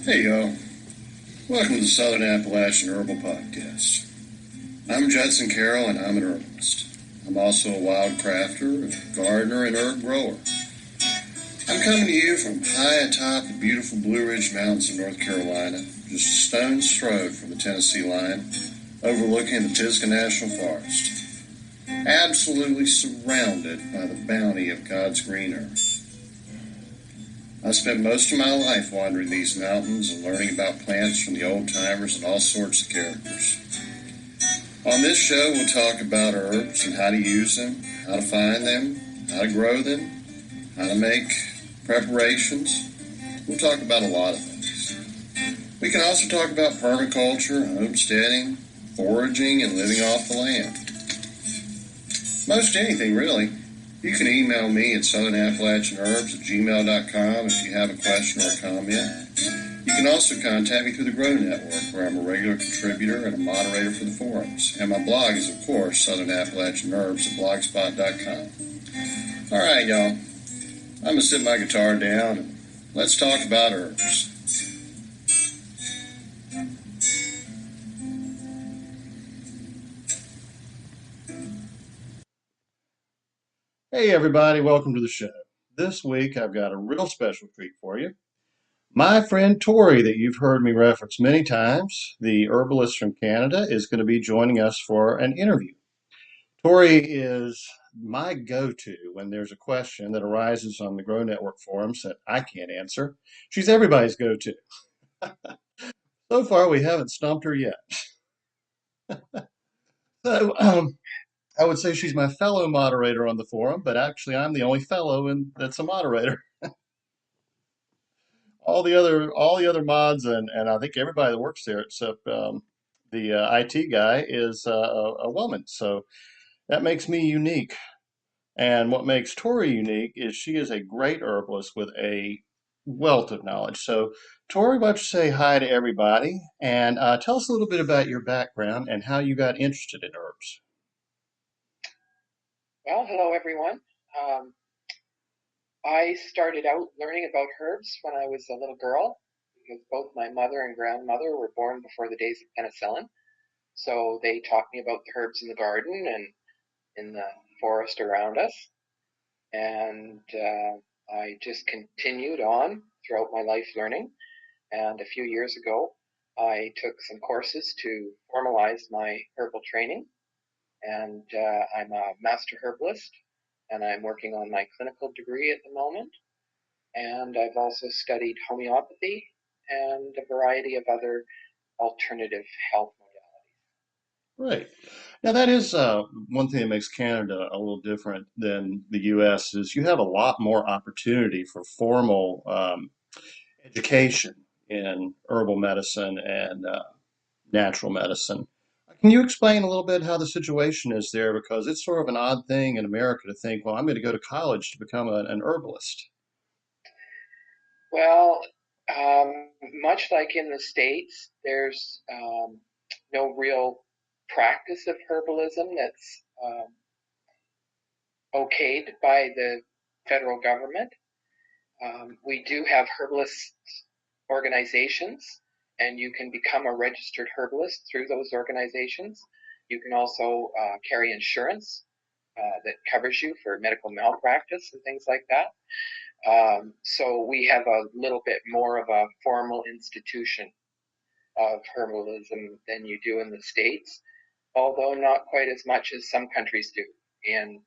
Hey y'all, welcome to the Southern Appalachian Herbal Podcast. I'm Judson Carroll and I'm an herbalist. I'm also a wild crafter, a gardener, and herb grower. I'm coming to you from high atop the beautiful Blue Ridge Mountains of North Carolina, just a stone's throw from the Tennessee line, overlooking the Pisgah National Forest, absolutely surrounded by the bounty of God's green earth. I spent most of my life wandering these mountains and learning about plants from the old-timers and all sorts of characters. On this show, we'll talk about herbs and how to use them, how to find them, how to grow them, how to make preparations. We'll talk about a lot of things. We can also talk about permaculture, homesteading, foraging, and living off the land. Most anything, really. You can email me at southernappalachianherbs@gmail.com if you have a question or a comment. You can also contact me through the Grow Network, where I'm a regular contributor and a moderator for the forums. And my blog is, of course, southernappalachianherbs@blogspot.com. All right, y'all. I'm going to sit my guitar down and let's talk about herbs. Hey, everybody. Welcome to the show. This week, I've got a real special treat for you. My friend Torey, that you've heard me reference many times, the herbalist from Canada, is going to be joining us for an interview. Torey is my go-to when there's a question that arises on the Grow Network forums that I can't answer. She's everybody's go-to. So far, we haven't stumped her yet. So I would say she's my fellow moderator on the forum, but actually I'm the only fellow that's a moderator. All the other mods and I think everybody that works there except the IT guy is a woman. So that makes me unique. And what makes Torey unique is she is a great herbalist with a wealth of knowledge. So Torey, why don't you say hi to everybody and tell us a little bit about your background and how you got interested in herbs. Well, hello everyone. I started out learning about herbs when I was a little girl because both my mother and grandmother were born before the days of penicillin. So they taught me about the herbs in the garden and in the forest around us. And I just continued on throughout my life learning. And a few years ago, I took some courses to formalize my herbal training. And I'm a master herbalist, and I'm working on my clinical degree at the moment. And I've also studied homeopathy and a variety of other alternative health modalities. Right. Now that is one thing that makes Canada a little different than the U.S. is you have a lot more opportunity for formal education in herbal medicine and natural medicine. Can you explain a little bit how the situation is there? Because it's sort of an odd thing in America to think, well, I'm going to go to college to become an herbalist. Well, much like in the States, there's no real practice of herbalism that's okayed by the federal government. We do have herbalist organizations, and you can become a registered herbalist through those organizations. You can also carry insurance that covers you for medical malpractice and things like that. So we have a little bit more of a formal institution of herbalism than you do in the States, although not quite as much as some countries do. In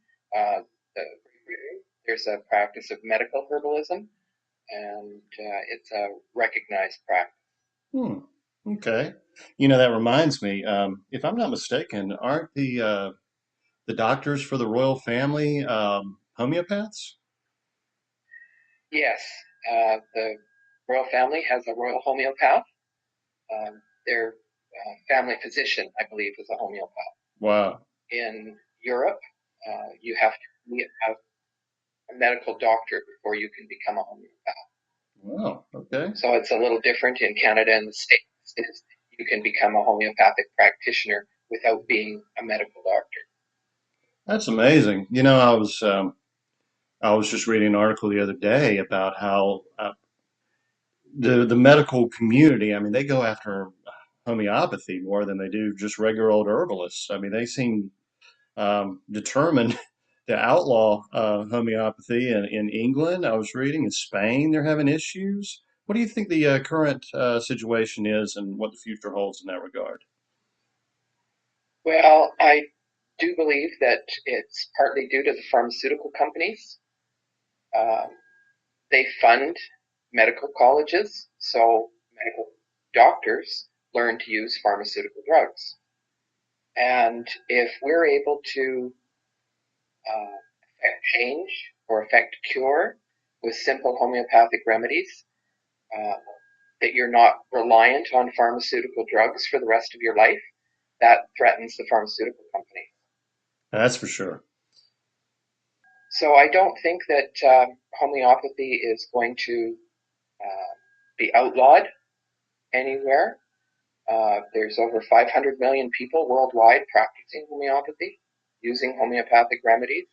there's a practice of medical herbalism, and it's a recognized practice. Hmm. Okay. You know, that reminds me, if I'm not mistaken, aren't the doctors for the royal family homeopaths? Yes, the royal family has a royal homeopath. Their family physician, I believe, is a homeopath. Wow. In Europe, you have to have a medical doctor before you can become a homeopath. Wow. Okay. So it's a little different in Canada and the States. You can become a homeopathic practitioner without being a medical doctor. That's amazing. You know, I was just reading an article the other day about how the medical community, I mean, they go after homeopathy more than they do just regular old herbalists. I mean, they seem determined to outlaw homeopathy in England. I was reading in Spain, they're having issues. What do you think the current situation is and what the future holds in that regard? Well, I do believe that it's partly due to the pharmaceutical companies. Um, they fund medical colleges, so medical doctors learn to use pharmaceutical drugs. And if we're able to affect change or affect cure with simple homeopathic remedies, uh, that you're not reliant on pharmaceutical drugs for the rest of your life, that threatens the pharmaceutical company. That's for sure. So I don't think that homeopathy is going to uh, be outlawed anywhere. There's over 500 million people worldwide practicing homeopathy, using homeopathic remedies.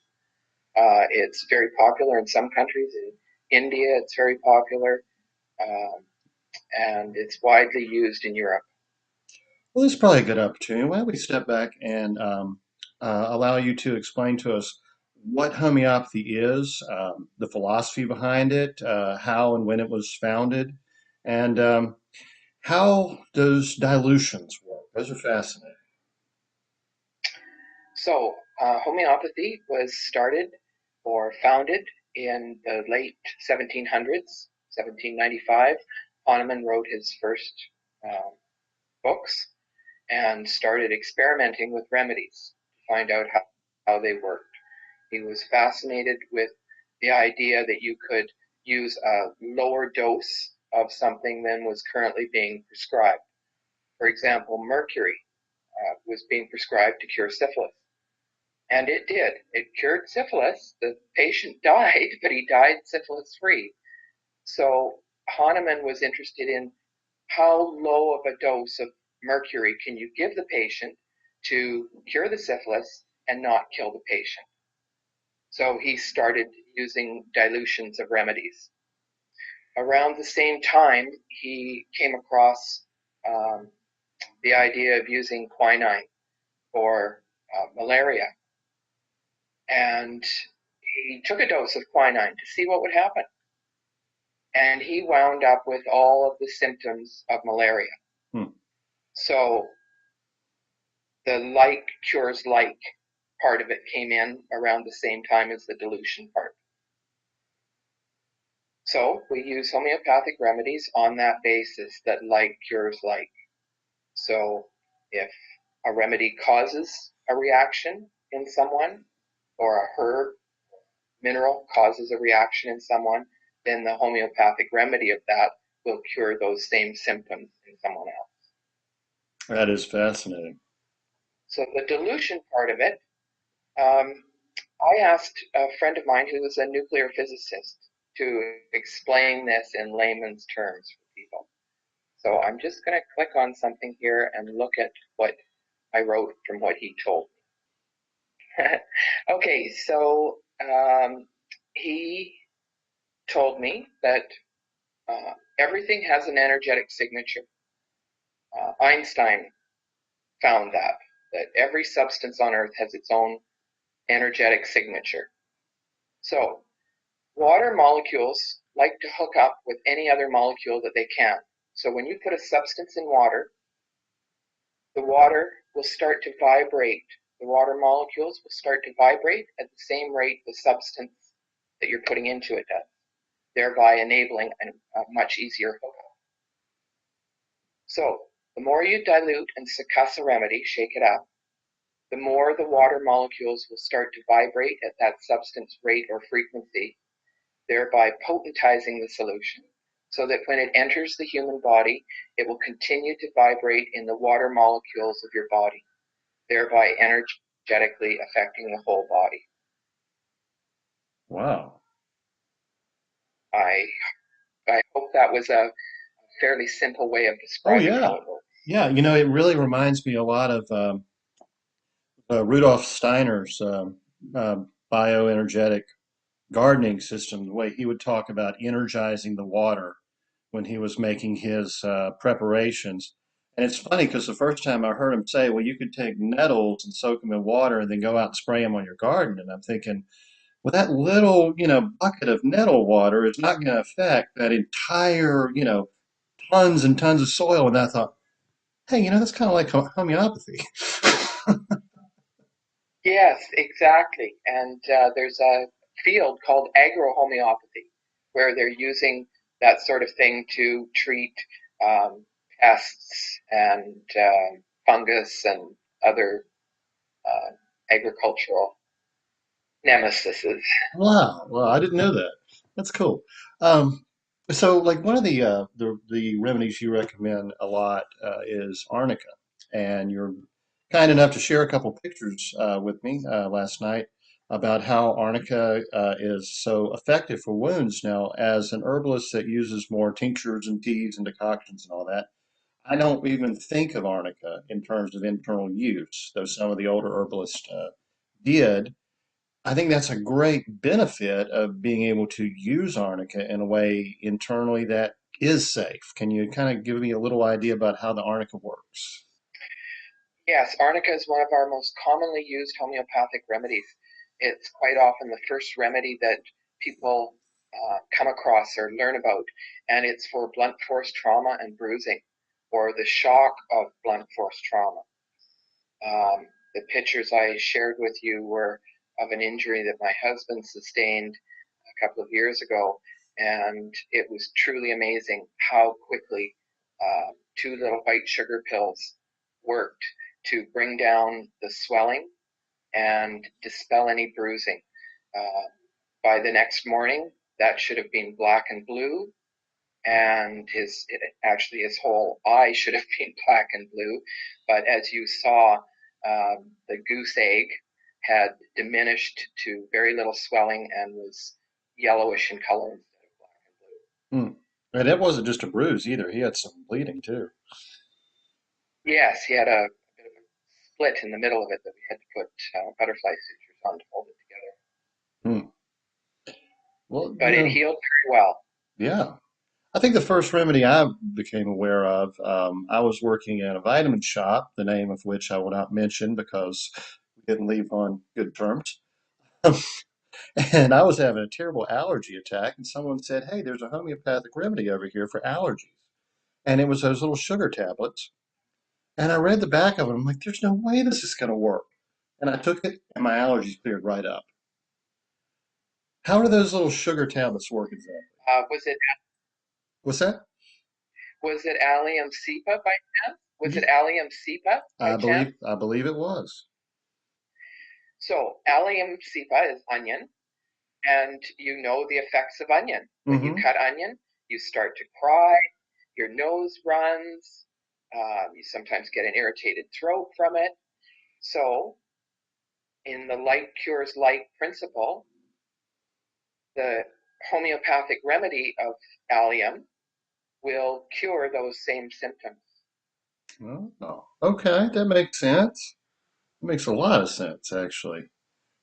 It's very popular in some countries. In India, it's very popular, um, and it's widely used in Europe. Well, this is probably a good opportunity. Why don't we step back and allow you to explain to us what homeopathy is, the philosophy behind it, how and when it was founded, and how those dilutions work. Those are fascinating. So, homeopathy was started or founded in the late 1700s, 1795. Hahnemann wrote his first um, books and started experimenting with remedies to find out how they worked. He was fascinated with the idea that you could use a lower dose of something than was currently being prescribed. For example, mercury was being prescribed to cure syphilis. And it did. It cured syphilis. The patient died, but he died syphilis free. So Hahnemann was interested in how low of a dose of mercury can you give the patient to cure the syphilis and not kill the patient. So he started using dilutions of remedies. Around the same time, he came across um, the idea of using quinine for malaria. And he took a dose of quinine to see what would happen. And he wound up with all of the symptoms of malaria. Hmm. So the like cures like part of it came in around the same time as the dilution part. So we use homeopathic remedies on that basis, that like cures like. So if a remedy causes a reaction in someone, or a herb, mineral causes a reaction in someone, then the homeopathic remedy of that will cure those same symptoms in someone else. That is fascinating. So the dilution part of it, um, I asked a friend of mine who is a nuclear physicist to explain this in layman's terms for people. So I'm just going to click on something here and look at what I wrote from what he told me. Okay, so he told me that everything has an energetic signature. Einstein found that every substance on Earth has its own energetic signature. So water molecules like to hook up with any other molecule that they can. So when you put a substance in water, the water will start to vibrate. The water molecules will start to vibrate at the same rate the substance that you're putting into it does, thereby enabling a much easier hookup. So the more you dilute and succuss a remedy, shake it up, the more the water molecules will start to vibrate at that substance rate or frequency, thereby potentizing the solution, so that when it enters the human body, it will continue to vibrate in the water molecules of your body, thereby energetically affecting the whole body. Wow. I, I hope that was a fairly simple way of Oh, describing yeah. how it works. Yeah, it really reminds me a lot of Rudolf Steiner's bioenergetic gardening system, the way he would talk about energizing the water when he was making his preparations. And it's funny because the first time I heard him say, well, you could take nettles and soak them in water and then go out and spray them on your garden. And I'm thinking, well, that little, bucket of nettle water is not going to affect that entire, tons and tons of soil. And I thought, hey, that's kind of like homeopathy. Yes, exactly. And there's a field called agrohomeopathy where they're using that sort of thing to treat um, pests and fungus and other agricultural nemesises. Wow. Well, I didn't know that. That's cool. Um, so, like one of the remedies you recommend a lot is arnica, and you're kind enough to share a couple pictures with me last night about how arnica is so effective for wounds. Now, as an herbalist that uses more tinctures and teas and decoctions and all that, I don't even think of arnica in terms of internal use, though some of the older herbalists did. I think that's a great benefit of being able to use arnica in a way internally that is safe. Can you kind of give me a little idea about how the arnica works? Yes, arnica is one of our most commonly used homeopathic remedies. It's quite often the first remedy that people come across or learn about, and it's for blunt force trauma and bruising, or the shock of blunt force trauma. The pictures I shared with you were of an injury that my husband sustained a couple of years ago, and it was truly amazing how quickly two little white sugar pills worked to bring down the swelling and dispel any bruising. Uh, by the next morning, that should have been black and blue, and his whole eye should have been black and blue. But as you saw, the goose egg had diminished to very little swelling and was yellowish in color instead of black and blue. Hmm. And it wasn't just a bruise either. He had some bleeding too. Yes, he had a bit of a split in the middle of it that we had to put butterfly sutures on to hold it together. Hmm. Well, But it healed very well. yeah. I think the first remedy I became aware of, I was working in a vitamin shop, the name of which I will not mention because we didn't leave on good terms. And I was having a terrible allergy attack, and someone said, hey, there's a homeopathic remedy over here for allergies. And it was those little sugar tablets. And I read the back of it. I'm like, there's no way this is going to work. And I took it, and my allergies cleared right up. How do those little sugar tablets work exactly? Was it What's that? allium cepa by chance? Was it Ye- allium cepa by chance? I believe it was. So allium cepa is onion, and you know the effects of onion. When you Mm-hmm. cut onion, you start to cry, your nose runs, you sometimes get an irritated throat from it. So, in the like cures like principle, the homeopathic remedy of allium will cure those same symptoms. Oh, okay, that makes sense. It makes a lot of sense, actually.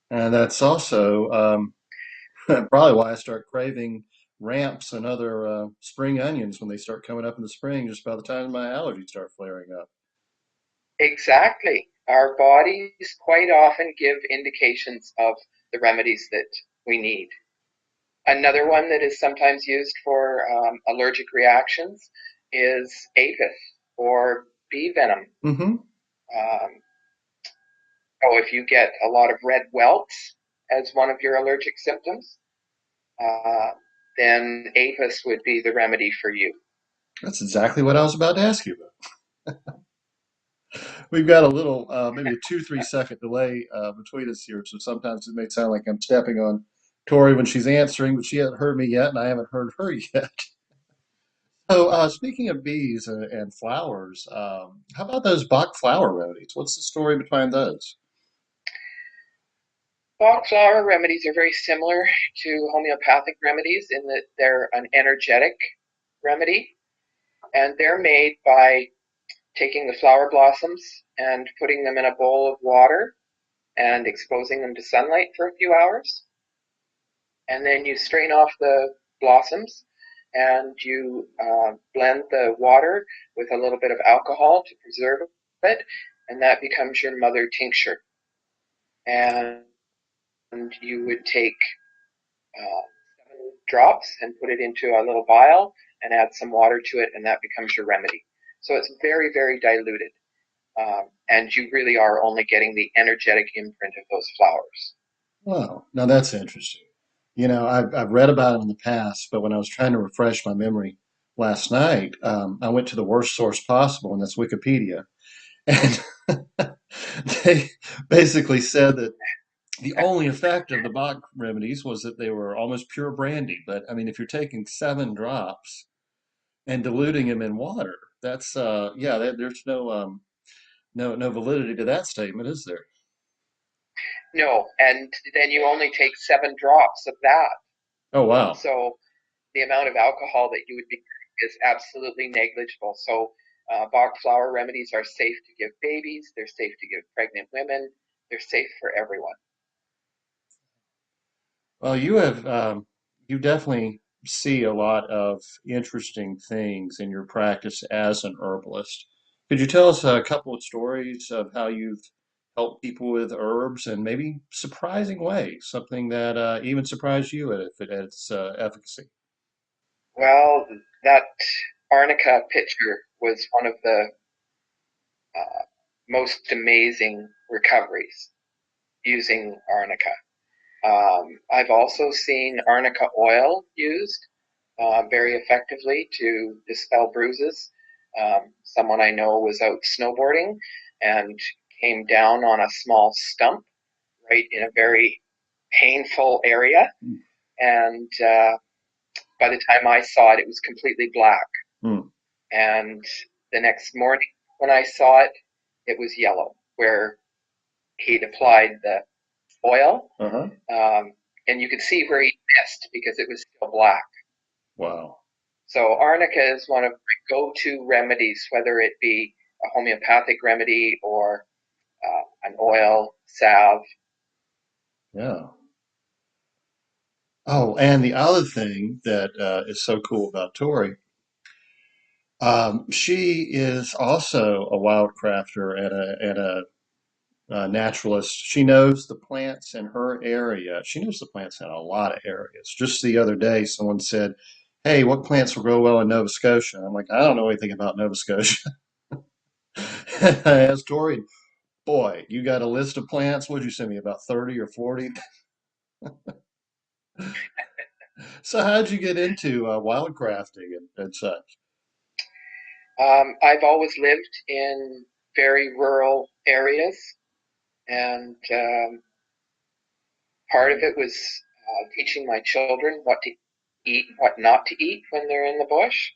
And that's also probably why I start craving ramps and other spring onions when they start coming up in the spring, just by the time my allergies start flaring up. Exactly. Our bodies quite often give indications of the remedies that we need. Another one that is sometimes used for allergic reactions is aphis or bee venom. Mm-hmm. Um, so if you get a lot of red welts as one of your allergic symptoms, uh, then aphis would be the remedy for you. That's exactly what I was about to ask you about. We've got a little, maybe a 2, 3 second delay between us here, so sometimes it may sound like I'm stepping on Tori when she's answering, but she hasn't heard me yet, and I haven't heard her yet. So, speaking of bees and flowers, how about those Bach flower remedies? What's the story behind those? Bach flower remedies are very similar to homeopathic remedies in that they're an energetic remedy, and they're made by taking the flower blossoms and putting them in a bowl of water and exposing them to sunlight for a few hours. And then you strain off the blossoms and you blend the water with a little bit of alcohol to preserve it, and that becomes your mother tincture. And you would take 7 drops and put it into a little vial and add some water to it, and that becomes your remedy. So it's very, very diluted, and you really are only getting the energetic imprint of those flowers. Wow. Now that's interesting. I've read about it in the past, but when I was trying to refresh my memory last night, I went to the worst source possible, and that's Wikipedia. And they basically said that the only effect of the Bach remedies was that they were almost pure brandy. But I mean, if you're taking 7 drops and diluting them in water, that's yeah, there's no validity to that statement, is there? No, and then you only take 7 drops of that. Oh wow. So the amount of alcohol that you would be is absolutely negligible. So Bach flower remedies are safe to give babies. They're safe to give pregnant women. They're safe for everyone. Well, you definitely see a lot of interesting things in your practice as an herbalist. Could you tell us a couple of stories of how you've helped people with herbs and maybe surprising ways, something that even surprised you at its efficacy? Well, that arnica picture was one of the uh, most amazing recoveries using arnica. I've also seen arnica oil used very effectively to dispel bruises. Someone I know was out snowboarding and came down on a small stump right in a very painful area. And by the time I saw it, it was completely black. Mm. And the next morning when I saw it, it was yellow, where he'd applied the oil. Uh-huh. And you could see where he missed because it was still black. Wow. So arnica is one of my go-to remedies, whether it be a homeopathic remedy or an oil, salve. Yeah. Oh, and the other thing that is so cool about Tori, she is also a wild crafter and a naturalist. She knows the plants in her area. She knows the plants in a lot of areas. Just the other day, someone said, "Hey, what plants will grow well in Nova Scotia?" I'm like, "I don't know anything about Nova Scotia." I asked Tori, "Boy, you got a list of plants? What'd you send me? About 30 or 40?" So, how'd you get into wildcrafting and such? I've always lived in very rural areas, and part of it was teaching my children what to eat, what not to eat when they're in the bush.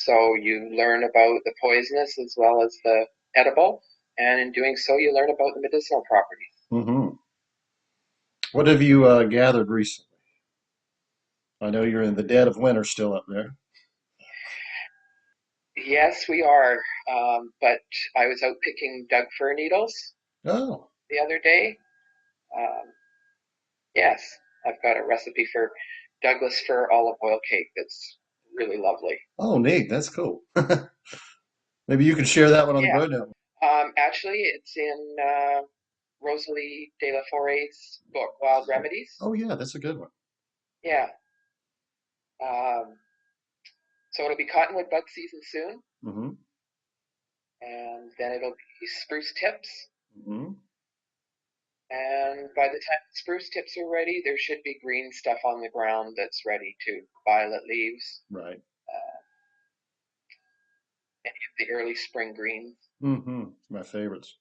So you learn about the poisonous as well as the edible, and in doing so, you learn about the medicinal properties. Hmm. What have you gathered recently? I know you're in the dead of winter still up there. Yes, we are, but I was out picking Doug fir needles Oh, the other day. Um, yes, I've got a recipe for Douglas fir olive oil cake that's really lovely. oh, neat. That's cool. Maybe you can share that one on the Yeah, Grow Network. actually, it's in Rosalie de la Foret's book, Wild Remedies. Oh, yeah, that's a good one. Yeah, um, so it'll be cottonwood bug season soon, Hmm. and then it'll be spruce tips. Hmm. And by the time the spruce tips are ready, there should be green stuff on the ground that's ready to violet leaves, Right. uh, any of the early spring greens. Hmm. My favorites.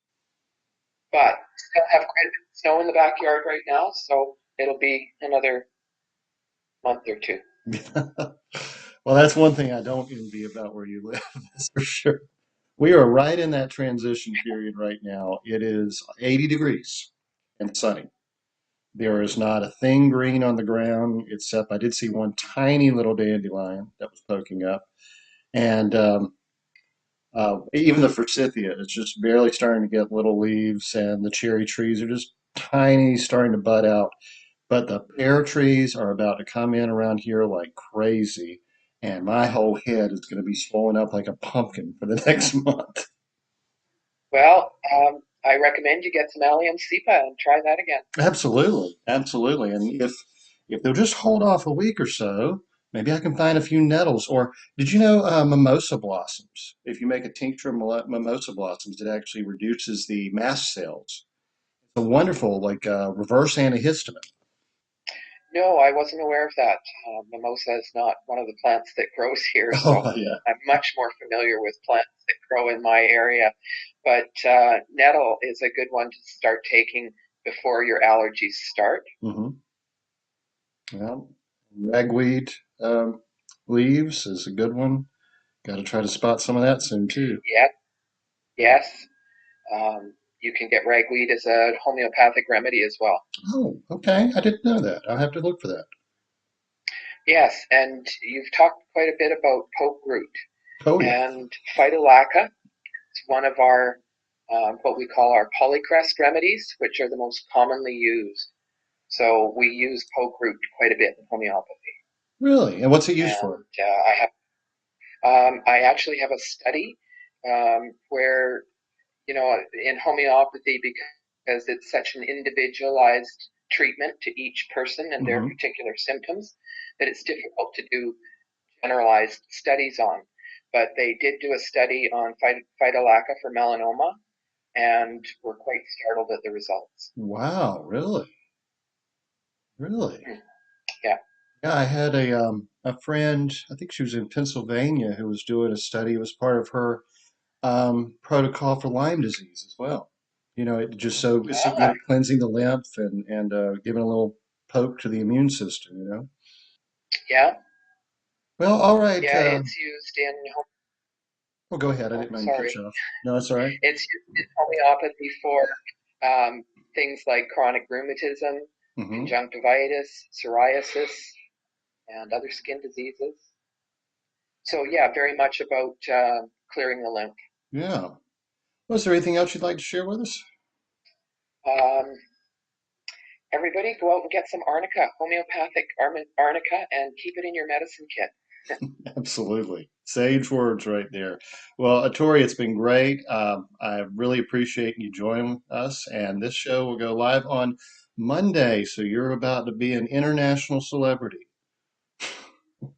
But still have quite a bit of snow in the backyard right now, so it'll be another month or two. Well, that's one thing I don't envy about where you live, that's for sure. We are right in that transition period right now. It is 80 degrees and sunny. There is not a thing green on the ground except I did see one tiny little dandelion that was poking up. And even the forsythia is just barely starting to get little leaves, and the cherry trees are just tiny, starting to bud out. but the pear trees are about to come in around here like crazy, and my whole head is going to be swollen up like a pumpkin for the next month. Well, I recommend you get some allium cepa and try that again. Absolutely, absolutely. And if they'll just hold off a week or so, maybe I can find a few nettles. Or did you know mimosa blossoms? If you make a tincture of mimosa blossoms, it actually reduces the mast cells. It's a wonderful, like reverse antihistamine. No, I wasn't aware of that. Mimosa is not one of the plants that grows here, so Oh yeah. I'm much more familiar with plants that grow in my area. But nettle is a good one to start taking before your allergies start. Hmm. Well, ragweed leaves is a good one. Got to try to spot some of that soon too. Yeah, yes. You can get ragweed as a homeopathic remedy as well. Oh, okay. I didn't know that. I'll have to look for that. Yes, and you've talked quite a bit about poke root Oh yeah. and phytolacca. It's one of our what we call our polycrest remedies, which are the most commonly used. So we use poke root quite a bit in homeopathy, Really? And what's it used for? and I actually have a study where in homeopathy, because it's such an individualized treatment to each person and their Hmm. particular symptoms, that it's difficult to do generalized studies on. But they did do a study on phytolacca for melanoma, and were quite startled at the results. Wow, really? Really? Hmm. Yeah, Yeah, I had a friend, I think she was in Pennsylvania, who was doing a study. It was part of her protocol for Lyme disease as well. It's so good ah, at cleansing the lymph and giving a little poke to the immune system, yeah, Well, all right. yeah. It's used in Well, go ahead. I oh, didn't mean to cut sorry, you off. No, that's all right. it's used in homeopathy for things like chronic rheumatism, Hmm. conjunctivitis, psoriasis, and other skin diseases. So yeah, very much about clearing the lymph. Yeah. Was there anything else you'd like to share with us? Um, Everybody, go out and get some arnica, homeopathic arnica, and keep it in your medicine kit. Absolutely. Sage words right there. Well, Tori, it's been great. I really appreciate you joining us. And this show will go live on Monday. So you're about to be an international celebrity. Uh,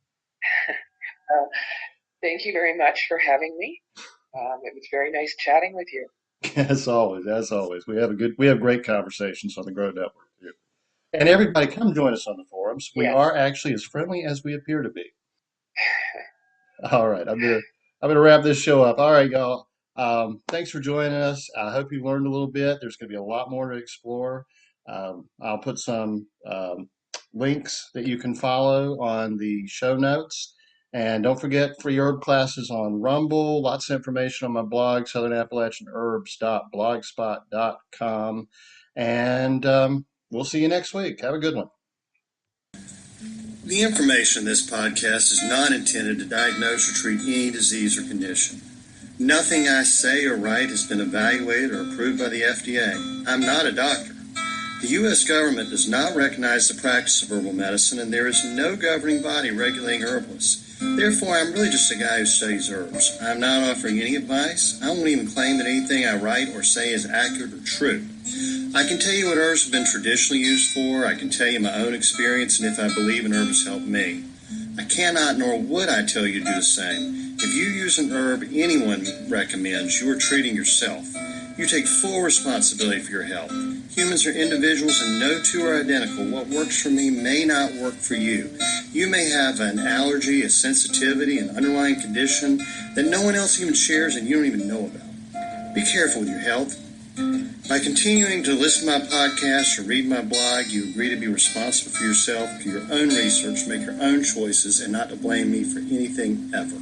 Thank you very much for having me. It was very nice chatting with you. As always, as always. We have great conversations on the Grow Network too. And everybody, come join us on the forums. We Yes. are actually as friendly as we appear to be. All right, I'm gonna wrap this show up. All right, y'all. Thanks for joining us. I hope you learned a little bit. There's going to be a lot more to explore. I'll put some links that you can follow on the show notes. And don't forget free herb classes on Rumble. Lots of information on my blog, southern-appalachian-herbs.blogspot.com. And we'll see you next week. Have a good one. The information in this podcast is not intended to diagnose or treat any disease or condition. Nothing I say or write has been evaluated or approved by the FDA. I'm not a doctor. The U.S. government does not recognize the practice of herbal medicine, and there is no governing body regulating herbalists. Therefore, I'm really just a guy who studies herbs. I'm not offering any advice. I won't even claim that anything I write or say is accurate or true. I can tell you what herbs have been traditionally used for. I can tell you my own experience and if I believe an herb has helped me. I cannot nor would I tell you to do the same. If you use an herb anyone recommends, you are treating yourself. You take full responsibility for your health. Humans are individuals and no two are identical. What works for me may not work for you. You may have an allergy, a sensitivity, an underlying condition that no one else even shares and you don't even know about. Be careful with your health. By continuing to listen to my podcast or read my blog, you agree to be responsible for yourself, for your own research, make your own choices, and not to blame me for anything ever.